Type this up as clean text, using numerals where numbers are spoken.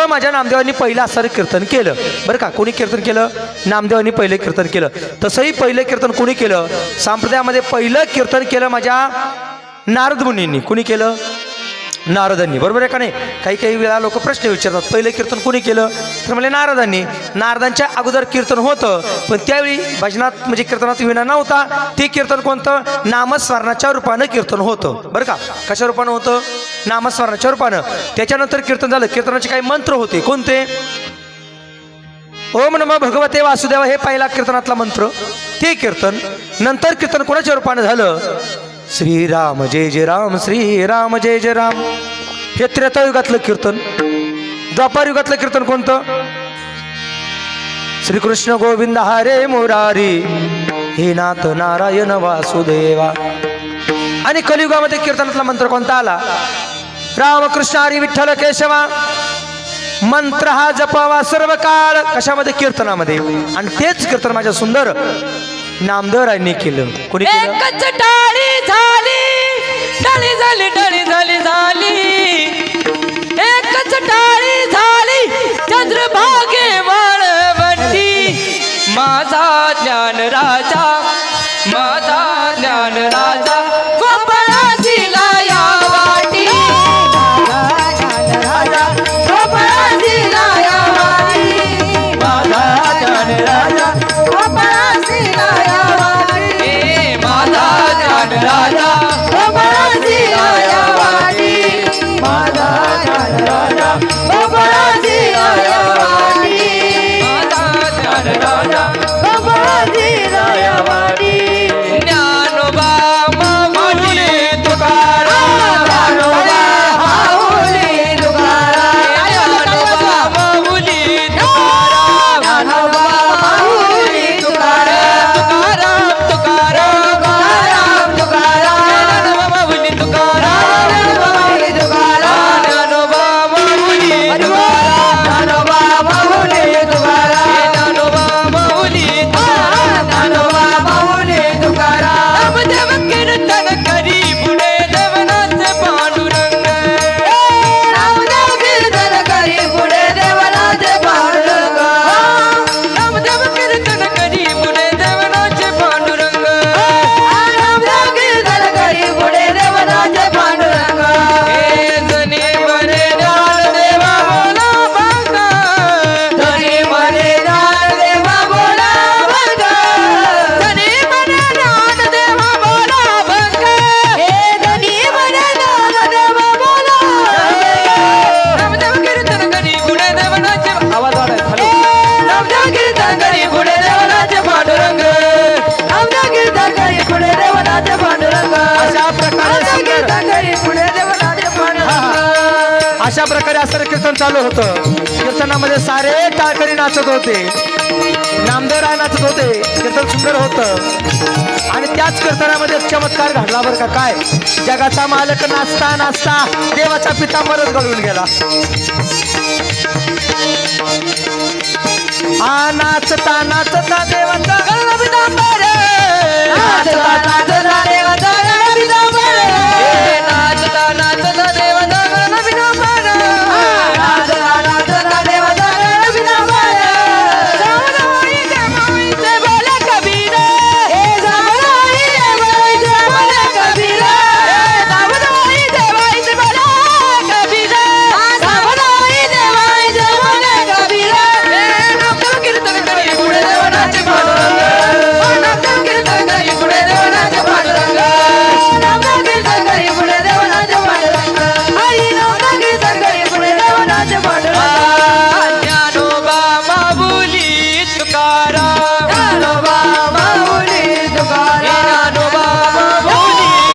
असं माझ्या नामदेवांनी पहिलं असं कीर्तन केलं बरं का. कोणी कीर्तन केलं? नामदेवांनी पहिलं कीर्तन केलं. तसंही पहिलं कीर्तन कोणी केलं? संप्रदायामध्ये पहिलं कीर्तन केलं माझ्या नारद मुनींनी. कोणी केलं? नारदांनी. बरोबर आहे का नाही? काही काही वेळा लोक प्रश्न विचारतात पहिलं कीर्तन कोणी केलं? तर म्हणजे नारदांनी. नारदांच्या अगोदर कीर्तन होतं पण त्यावेळी भजनात म्हणजे कीर्तनात विना नव्हता. ते कीर्तन कोणतं? नामस्मरणाच्या रूपानं कीर्तन होतं बरं का. कशा रूपानं होतं? नामस्मरणाच्या रूपानं. त्याच्यानंतर कीर्तन झालं. कीर्तनाचे काही मंत्र होते. कोणते? ओम नमः भगवते वासुदेव हे पहिला कीर्तनातला मंत्र. ते कीर्तन. नंतर कीर्तन कोणाच्या रूपानं झालं? श्रीराम जय जय राम, श्रीराम जय जय राम. हे त्रेतायुगातलं कीर्तन. द्वापार युगातलं कीर्तन कोणतं? श्रीकृष्ण गोविंद हरे मुरारी, हे नाथ नारायण वासुदेवा. आणि कलियुगामध्ये कीर्तनातला मंत्र कोणता आला? रामकृष्ण हरी विठ्ठल केशवा. मंत्र हा जपावा सर्व काळ. कशामध्ये? कीर्तनामध्ये. आणि तेच कीर्तन माझ्या सुंदर नामदेवरायांनी केलं. कोणी केलं? एकच टाळी झाली, टाळी झाली, टाळी झाली झाली. एकच टाळी झाली चंद्रभागे वाळवंटी. माझा ज्ञान राजा, माझा ज्ञान राजा गोपाळाची लाया वाटी. गोपाळाची लाया वाटी. माझा ज्ञान राजा गोपाळाची लाया वाटी. माझा ज्ञान राजा गोपाळाची लाया वाटी. माझा ज्ञान राजा गोपाळाची लाया वाटी. माझा ज्ञान राजा गोपाळाची लाया वाटी. ज्ञानोबा माऊली तुकाराम, ज्ञानोबा माऊली तुकाराम, ज्ञानोबा माऊली तुकाराम, ज्ञानोबा माऊली तुकाराम, तुकाराम तुकाराम तुकाराम माऊली तुकाराम, माऊली तुकाराम, ज्ञानोबा माऊली तुकाराम, ज्ञानोबा माऊली तुकाराम, ज्ञानोबा माऊली तुकाराम, ज्ञानोबा माऊली तुकाराम. नामदेव कीर्तन करी पुढे देवनाथ पांडुरंग. नामदेव कीर्तन करी पुढे देवनाथ पांडुरंग. नामदेव कीर्तन करी पुढे देवनाथ पांडुरंग. नामदेव कीर्तन करी पुढे देवनाथ पांडुरंग. हे जनी मरे ज्ञानदेवा बोला बघा, जनी मरे ज्ञानदेवा बोला बघा, जनी मरे ज्ञानदेवा बोला बघा. हे जनी मरे ज्ञानदेवा बोला बघा. नामदेव कीर्तन करी पुढे देवनाथ. आवाज वाढायचा. नामदेव कीर्तन करी पुढे देवनाथ पांडुरंग. नामदेव कीर्तन करी पुढे देवनाथ पांडुरंग. अशा प्रकारे नामदेव कीर्तन करी पुढे देवनाथ पांडुरंग. अशा प्रकारे असं कीर्तन चालू होतं. कीर्तनामध्ये सारे टाळकरी नाचत होते. नामदेवराय नाचत होते. कीर्तन सुंदर होतं. आणि त्याच कीर्तनामध्ये एक चमत्कार घडला बरं का. काय? जगाचा मालक नाचता नाचता देवाचा पितांबरच गळून गेला.